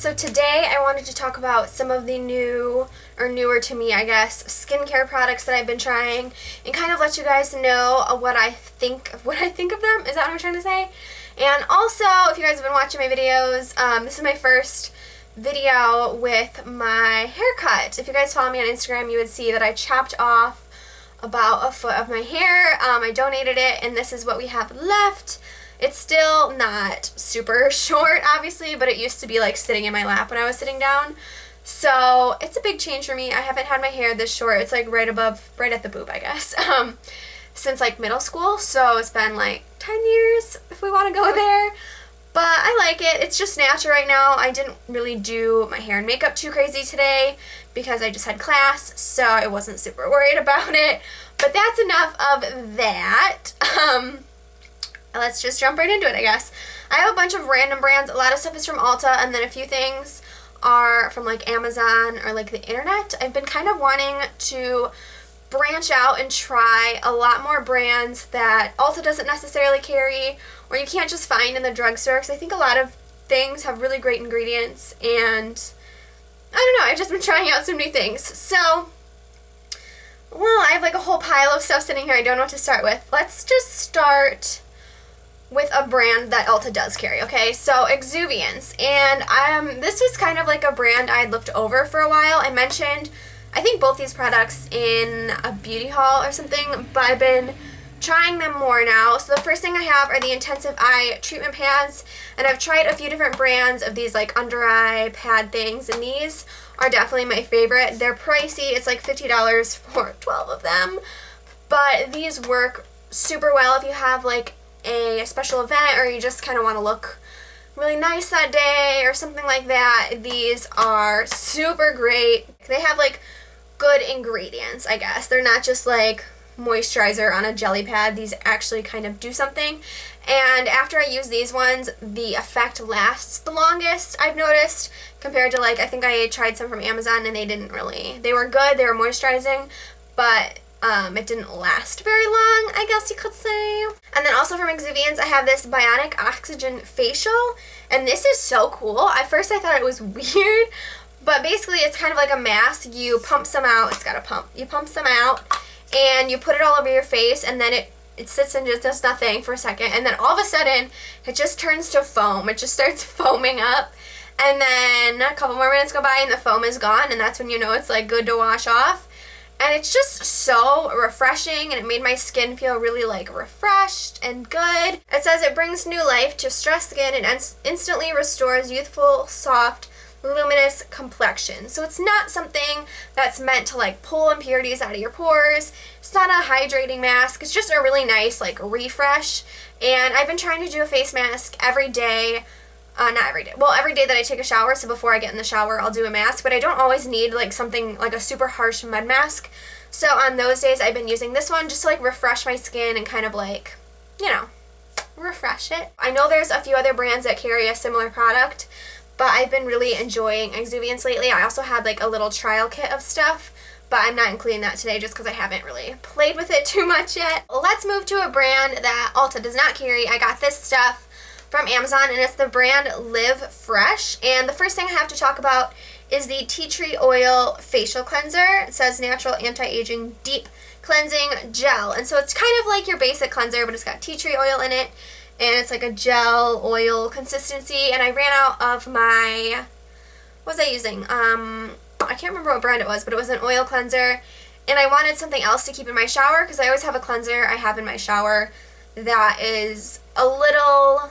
So today I wanted to talk about some of the new, or newer to me, I guess, skincare products that I've been trying and kind of let you guys know what I think of them. Is that what I'm trying to say? And also, if you guys have been watching my videos, this is my first video with my haircut. If you guys follow me on Instagram, you would see that I chopped off about a foot of my hair. I donated it, and this is what we have left. It's still not super short, obviously, but it used to be like sitting in my lap when I was sitting down. So it's a big change for me. I haven't had my hair this short. It's like right at the boob, I guess, since like middle school. So it's been like 10 years if we want to go there. But I like it. It's just natural right now. I didn't really do my hair and makeup too crazy today because I just had class, so I wasn't super worried about it. But that's enough of that. Let's just jump right into it, I guess. I have a bunch of random brands. A lot of stuff is from Ulta, and then a few things are from like Amazon or like the internet. I've been kind of wanting to branch out and try a lot more brands that Ulta doesn't necessarily carry or you can't just find in the drugstore, because I think a lot of things have really great ingredients, and I don't know, I've just been trying out some new things. So, well, I have like a whole pile of stuff sitting here. I don't know what to start with. Let's just start with a brand that Ulta does carry, okay? So, Exuviance. And this was kind of like a brand I had looked over for a while. I mentioned, I think, both these products in a beauty haul or something, but I've been trying them more now. So the first thing I have are the Intensive Eye Treatment Pads, and I've tried a few different brands of these like under eye pad things, and these are definitely my favorite. They're pricey. It's like $50 for 12 of them, but these work super well if you have like a special event or you just kind of want to look really nice that day or something like that. These are super great. They have like good ingredients, I guess. They're not just like moisturizer on a jelly pad. These actually kind of do something, and after I use these ones, the effect lasts the longest, I've noticed, compared to like, I think I tried some from Amazon and they were good, they were moisturizing, but it didn't last very long, I guess you could say. And then also from Exuviance, I have this Bionic Oxygen Facial, and this is so cool. At first I thought it was weird, but basically it's kind of like a mask. You pump some out, it's got a pump. You pump some out, and you put it all over your face, and then it sits and just does nothing for a second, and then all of a sudden it just turns to foam. It just starts foaming up, and then a couple more minutes go by and the foam is gone, and that's when you know it's like good to wash off. And it's just so refreshing, and it made my skin feel really like refreshed and good. It says it brings new life to stressed skin and instantly restores youthful, soft, luminous complexion. So it's not something that's meant to like pull impurities out of your pores. It's not a hydrating mask. It's just a really nice like refresh. And I've been trying to do a face mask every day. Not every day. Well, every day that I take a shower. So before I get in the shower, I'll do a mask. But I don't always need like something like a super harsh mud mask. So on those days, I've been using this one just to like refresh my skin and kind of like, you know, refresh it. I know there's a few other brands that carry a similar product, but I've been really enjoying Exuviance lately. I also had like a little trial kit of stuff, but I'm not including that today just because I haven't really played with it too much yet. Let's move to a brand that Ulta does not carry. I got this stuff from Amazon, and it's the brand Live Fresh. And the first thing I have to talk about is the Tea Tree Oil Facial Cleanser. It says Natural Anti-Aging Deep Cleansing Gel. And so it's kind of like your basic cleanser, but it's got tea tree oil in it. And it's like a gel oil consistency, and I ran out of my, what was I using? I can't remember what brand it was, but it was an oil cleanser, and I wanted something else to keep in my shower, because I always have a cleanser I have in my shower that is a little,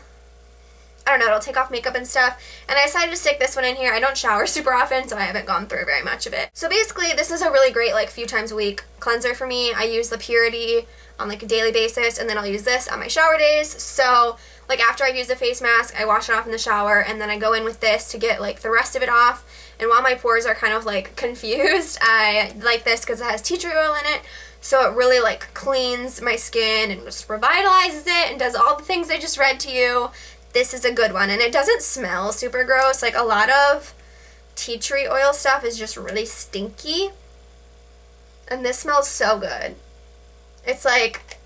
I don't know, it'll take off makeup and stuff, and I decided to stick this one in here. I don't shower super often, so I haven't gone through very much of it. So basically, this is a really great, like, few times a week cleanser for me. I use the Purity on like a daily basis, and then I'll use this on my shower days. So like after I use the face mask, I wash it off in the shower, and then I go in with this to get like the rest of it off. And while my pores are kind of like confused, I like this because it has tea tree oil in it, so it really like cleans my skin and just revitalizes it and does all the things I just read to you. This is a good one, and it doesn't smell super gross. Like a lot of tea tree oil stuff is just really stinky, and this smells so good. It's like,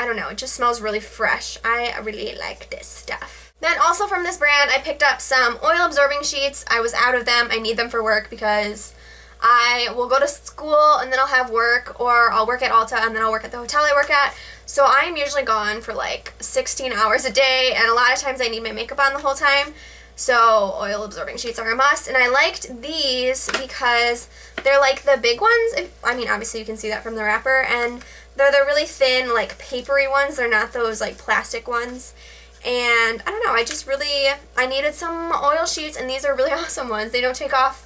I don't know, it just smells really fresh. I really like this stuff. Then also from this brand, I picked up some oil absorbing sheets. I was out of them. I need them for work because I will go to school and then I'll have work, or I'll work at Ulta and then I'll work at the hotel I work at. So I'm usually gone for like 16 hours a day, and a lot of times I need my makeup on the whole time. So oil absorbing sheets are a must, and I liked these because they're like the big ones. I mean, obviously you can see that from the wrapper, and they're the really thin, like papery ones. They're not those like plastic ones. And I don't know, I needed some oil sheets, and these are really awesome ones. They don't take off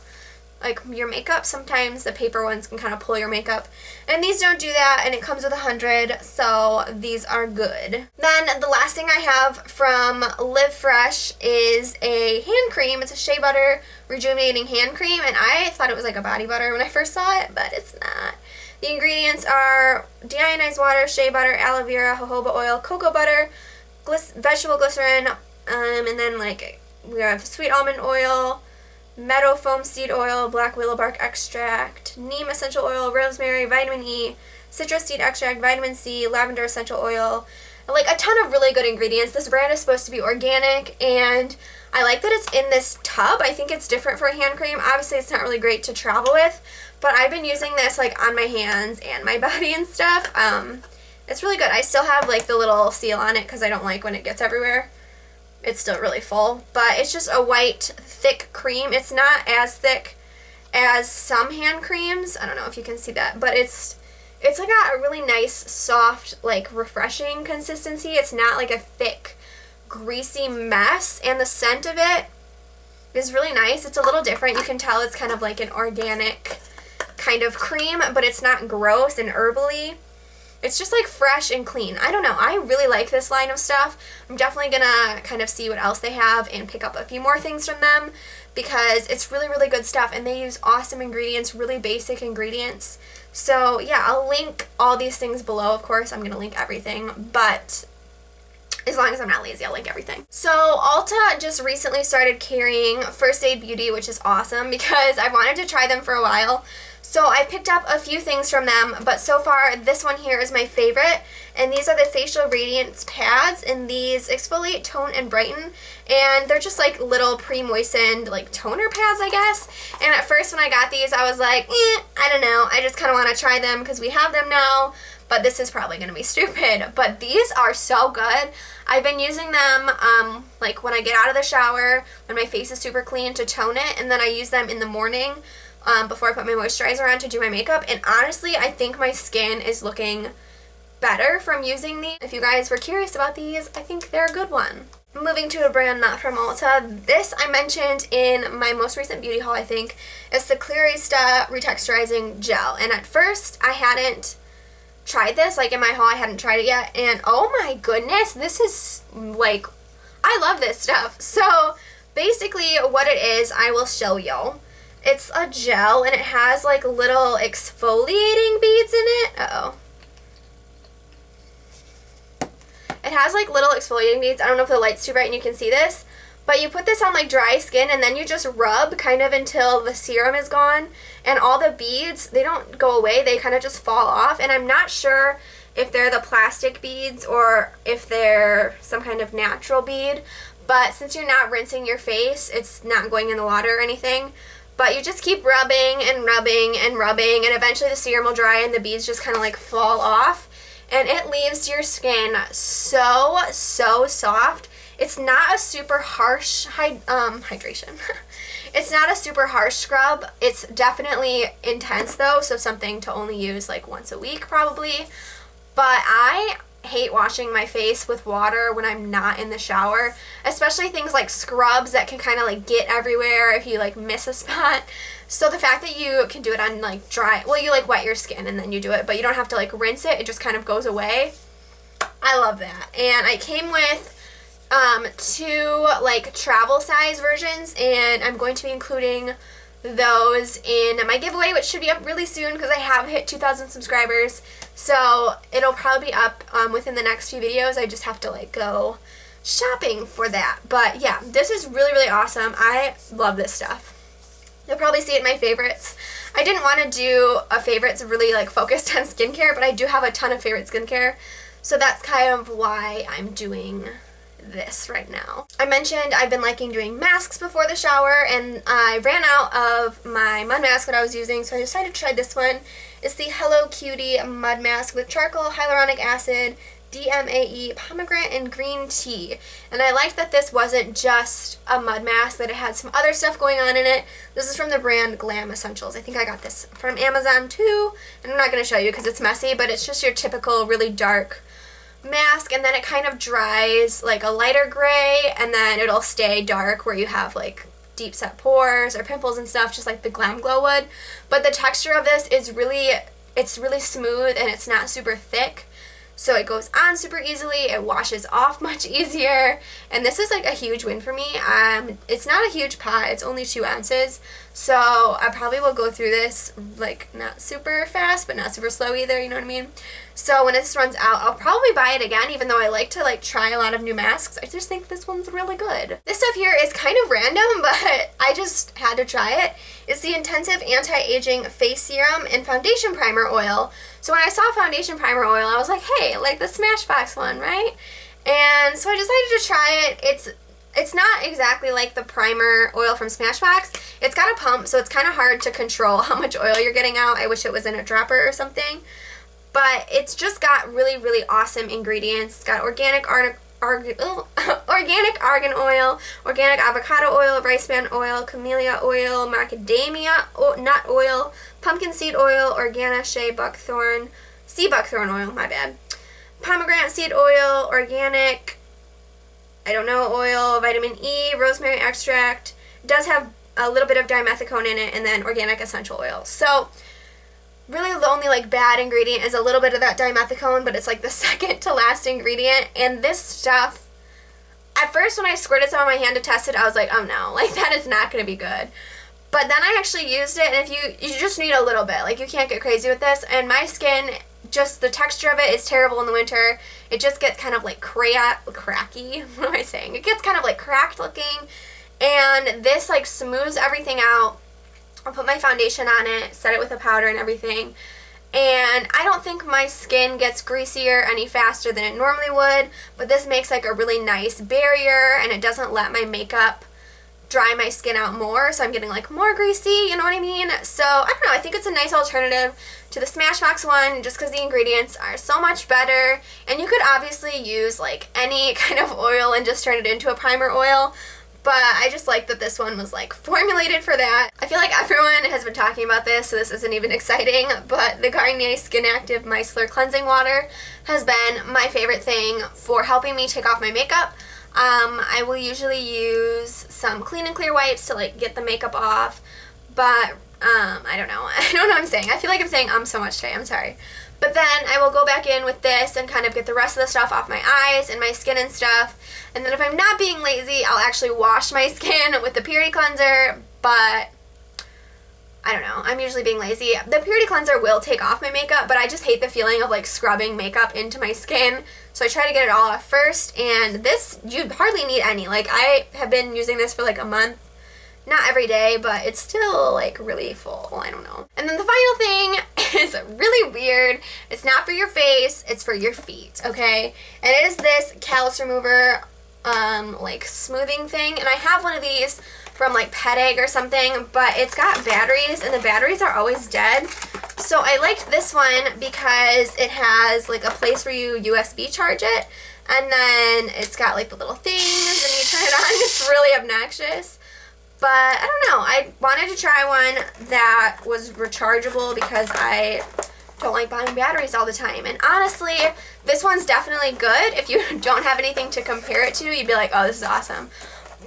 like your makeup. Sometimes the paper ones can kind of pull your makeup, and these don't do that, and it comes with 100, so these are good. Then the last thing I have from Live Fresh is a hand cream. It's a shea butter rejuvenating hand cream, and I thought it was like a body butter when I first saw it, but it's not. The ingredients are deionized water, shea butter, aloe vera, jojoba oil, cocoa butter, vegetable glycerin, and then like we have sweet almond oil, meadow foam seed oil, black willow bark extract, neem essential oil, rosemary, vitamin E, citrus seed extract, vitamin C, lavender essential oil, like a ton of really good ingredients. This brand is supposed to be organic, and I like that it's in this tub. I think it's different for a hand cream. Obviously it's not really great to travel with, but I've been using this like on my hands and my body and stuff. It's really good. I still have like the little seal on it because I don't like when it gets everywhere. It's still really full, but it's just a white, thick cream. It's not as thick as some hand creams. I don't know if you can see that, but it's like got a really nice, soft, like refreshing consistency. It's not like a thick, greasy mess, and the scent of it is really nice. It's a little different. You can tell it's kind of like an organic kind of cream, but it's not gross and herbally. It's just like fresh and clean. I don't know. I really like this line of stuff. I'm definitely gonna kind of see what else they have and pick up a few more things from them because it's really, really good stuff, and they use awesome ingredients, really basic ingredients. So yeah, I'll link all these things below. Of course, I'm gonna link everything, but as long as I'm not lazy, I'll link everything. So Ulta just recently started carrying First Aid Beauty, which is awesome because I wanted to try them for a while. So I picked up a few things from them, but so far this one here is my favorite, and these are the Facial Radiance Pads, and these exfoliate, tone, and brighten, and they're just like little pre-moistened like toner pads, I guess. And at first when I got these, I was like, I don't know, I just kind of want to try them because we have them now, but this is probably going to be stupid. But these are so good. I've been using them like when I get out of the shower, when my face is super clean, to tone it, and then I use them in the morning before I put my moisturizer on to do my makeup, and honestly I think my skin is looking better from using these. If you guys were curious about these, I think they're a good one. Moving to a brand not from Ulta, this I mentioned in my most recent beauty haul, I think. It's the Clarista Retexturizing Gel, and at first I hadn't tried this, like in my haul I hadn't tried it yet, and oh my goodness, this is like, I love this stuff. So basically what it is, I will show you. It's a gel, and it has like little exfoliating beads in it. It has like little exfoliating beads. I don't know if the light's too bright and you can see this, but you put this on like dry skin, and then you just rub kind of until the serum is gone, and all the beads, they don't go away, they kind of just fall off. And I'm not sure if they're the plastic beads or if they're some kind of natural bead, but since you're not rinsing your face, it's not going in the water or anything. But you just keep rubbing and rubbing and rubbing, and eventually the serum will dry and the beads just kind of like fall off, and it leaves your skin so soft. It's not a super harsh hydration. It's not a super harsh scrub. It's definitely intense though, so something to only use like once a week probably. But I hate washing my face with water when I'm not in the shower, especially things like scrubs that can kind of like get everywhere if you like miss a spot. So the fact that you can do it on like dry, well, you like wet your skin and then you do it, but you don't have to like rinse it, it just kind of goes away. I love that. And I came with two like travel size versions, and I'm going to be including those in my giveaway, which should be up really soon because I have hit 2,000 subscribers. So it'll probably be up within the next few videos. I just have to like go shopping for that. But yeah, this is really awesome. I love this stuff. You'll probably see it in my favorites. I didn't want to do a favorites really like focused on skincare, but I do have a ton of favorite skincare. So that's kind of why I'm doing this right now. I mentioned I've been liking doing masks before the shower, and I ran out of my mud mask that I was using, so I decided to try this one. It's the Hello Cutie mud mask with charcoal, hyaluronic acid, DMAE, pomegranate, and green tea. And I liked that this wasn't just a mud mask, that it had some other stuff going on in it. This is from the brand Glam Essentials. I think I got this from Amazon too, and I'm not going to show you because it's messy, but it's just your typical really dark mask, and then it kind of dries like a lighter gray, and then it'll stay dark where you have like deep set pores or pimples and stuff, just like the Glam Glow would. But the texture of this is it's really smooth, and it's not super thick. So it goes on super easily, it washes off much easier, and this is like a huge win for me. It's not a huge pot, it's only 2 ounces, so I probably will go through this like not super fast, but not super slow either, you know what I mean? So when this runs out, I'll probably buy it again, even though I like to like try a lot of new masks. I just think this one's really good. This stuff here is kind of random, but I just had to try it. It's the Intensive Anti-Aging Face Serum and Foundation Primer Oil. So when I saw Foundation Primer Oil, I was like, hey, like the Smashbox one, right? And so I decided to try it. It's not exactly like the primer oil from Smashbox. It's got a pump, so it's kind of hard to control how much oil you're getting out. I wish it was in a dropper or something. But it's just got really, really awesome ingredients. It's got organic argan oil, organic avocado oil, rice bran oil, camellia oil, macadamia nut oil, pumpkin seed oil, organic sea buckthorn oil, my bad, pomegranate seed oil, organic, oil, vitamin E, rosemary extract. It does have a little bit of dimethicone in it, and then organic essential oil. So really the only like bad ingredient is a little bit of that dimethicone, but it's like the second to last ingredient. And this stuff, at first when I squirted some on my hand to test it, I was like, oh no, like that is not going to be good. But then I actually used it, and if you just need a little bit, like you can't get crazy with this. And my skin, just the texture of it is terrible in the winter. It just gets kind of like cracky. What am I saying? It gets kind of like cracked looking, and this like smooths everything out. I'll put my foundation on it, set it with a powder and everything, and I don't think my skin gets greasier any faster than it normally would, but this makes like a really nice barrier, and it doesn't let my makeup dry my skin out more, so I'm getting like more greasy, you know what I mean? So I don't know, I think it's a nice alternative to the Smashbox one, just because the ingredients are so much better. And you could obviously use like any kind of oil and just turn it into a primer oil, but I just like that this one was like formulated for that. I feel like everyone has been talking about this, so this isn't even exciting, but the Garnier Skin Active Micellar Cleansing Water has been my favorite thing for helping me take off my makeup. I will usually use some clean and clear wipes to like get the makeup off, but I don't know what I'm saying. I feel like I'm saying so much today, I'm sorry. But then I will go back in with this and kind of get the rest of the stuff off my eyes and my skin and stuff. And then if I'm not being lazy, I'll actually wash my skin with the Purity Cleanser, but I don't know, I'm usually being lazy. The Purity Cleanser will take off my makeup, but I just hate the feeling of like scrubbing makeup into my skin, so I try to get it all off first. And this, you hardly need any. Like I have been using this for like a month. Not every day, but it's still like really full. I don't know. And then the final thing is really weird. It's not for your face, it's for your feet, okay? And it is this callus remover like smoothing thing, and I have one of these from like Pet Egg or something, but it's got batteries, and the batteries are always dead. So I liked this one because it has like a place where you USB charge it, and then it's got like the little things and you turn it on. It's really obnoxious. But I don't know, I wanted to try one that was rechargeable because I don't like buying batteries all the time. And honestly, this one's definitely good. If you don't have anything to compare it to, you'd be like, oh, this is awesome.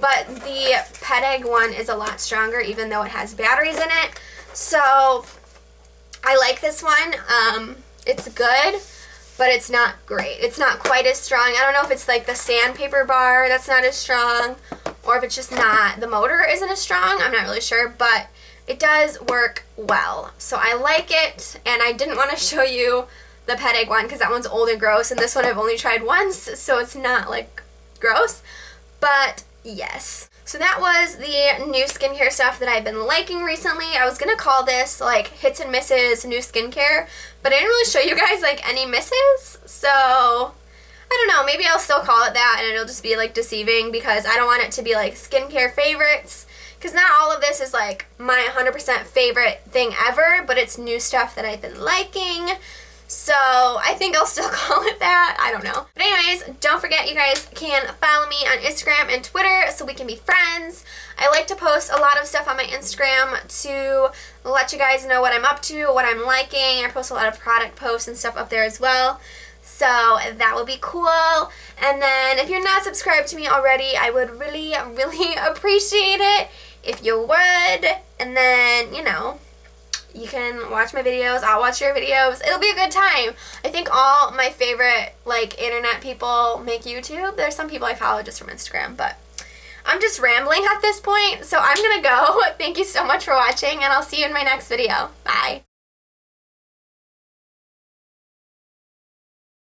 But the Pet Egg one is a lot stronger, even though it has batteries in it. So I like this one. It's good, but it's not great. It's not quite as strong. I don't know if it's like the sandpaper bar that's not as strong, or if it's just not, the motor isn't as strong. I'm not really sure, but it does work well. So I like it, and I didn't want to show you the Pet Egg one because that one's old and gross, and this one I've only tried once, so it's not like gross. But yes. So that was the new skincare stuff that I've been liking recently. I was going to call this like hits and misses new skincare, but I didn't really show you guys like any misses. So I don't know, maybe I'll still call it that and it'll just be like deceiving because I don't want it to be like skincare favorites, because not all of this is like my 100% favorite thing ever, but it's new stuff that I've been liking. So I think I'll still call it that. I don't know. But anyways, don't forget you guys can follow me on Instagram and Twitter so we can be friends. I like to post a lot of stuff on my Instagram to let you guys know what I'm up to, what I'm liking. I post a lot of product posts and stuff up there as well. So that would be cool. And then if you're not subscribed to me already, I would really, really appreciate it if you would. And then, you know, you can watch my videos, I'll watch your videos. It'll be a good time. I think all my favorite, like, internet people make YouTube. There's some people I follow just from Instagram, but I'm just rambling at this point, so I'm gonna go. Thank you so much for watching, and I'll see you in my next video. Bye.